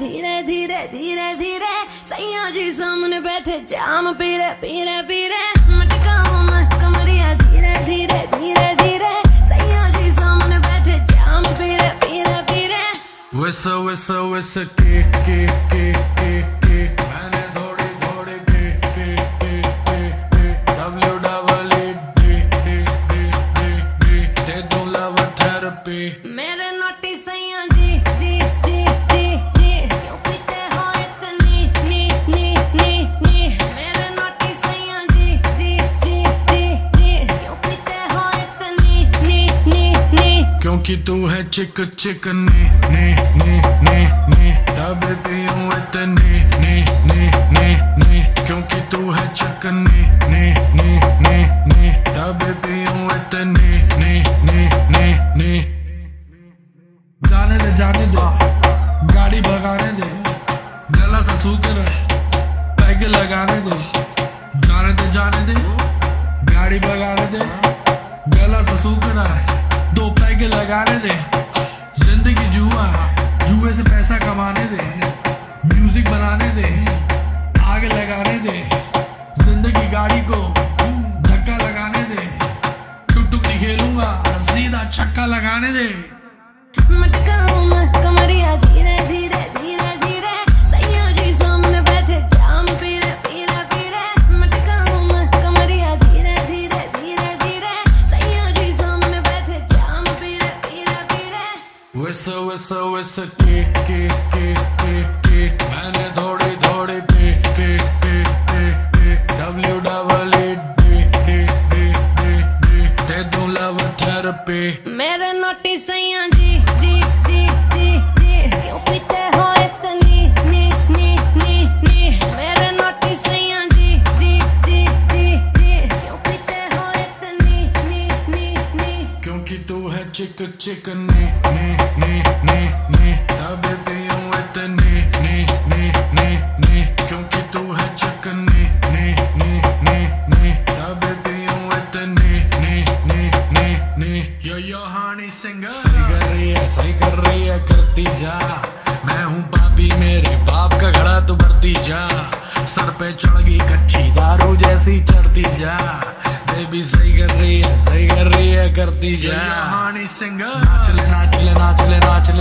धीरे धीरे धीरे धीरे सैया जी सामने बैठे जाम पीरे पीरे पीरे मटकाऊं मैं कमरिया धीरे धीरे धीरे धीरे सैया जी सामने बैठे जाम पीरे पीरे पीरे विस के मैंने थोड़ी थोड़ी पे WEE दे दूं लव थेरेपी मेरे नोटी सैया जी जी जी जी जी क्यों पीते हो इतनी नी मेरे नोटी सैया जी जी जी जी जी क्यों पीते हो इतनी नी क्योंकि तू है चिक नी तब पीऊं इतनी नी क्योंकि तू है चिक नी तब पीऊं इतनी नी जाने दे गाड़ी भगाने दे गला सा सूखे रहे पैग लगाने दे जाने दे गाड़ी भगाने दे गला सा सूख रहा है 2 पैग लगाने दे जिंदगी जुए से पैसा कमाने दे म्यूजिक बनाने दे आग लगाने दे जिंदगी गाड़ी को धक्का लगाने दे टुक नहीं खेलूंगा सीधा छक्का लगाने दे मटकाऊं मैं कमरिया धीरे धीरे धीरे धीरे सैया जी सामने बैठे जाम पीरे पीरे पीरे मटकाऊं मैं कमरिया धीरे धीरे धीरे धीरे सैया जी सामने बैठे जाम पीरे पीरे पीरे विस के मैंने थोड़ी थोड़ी पे WEE दे दूं लव थेरेपी मेरे नोटी सैया जी जी जी जी जी क्यों पीते हो इतनी नी मेरे नोटी सैया जी जी जी जी जी क्यों पीते हो इतनी नी क्योंकि तू है चिक नी तब पीऊं इतनी नी क्योंकि तू है चिक नी तब पीऊं इतनी नी यो हानी सिंगर सही कर रही है करती जा मैं हूँ पापी मेरे बाप का घड़ा तू भरती जा सर पे चढ़ गई कच्ची दारू जैसी चढ़ती जा बेबी सही कर रही है करती जा हानी सिंगर नाचले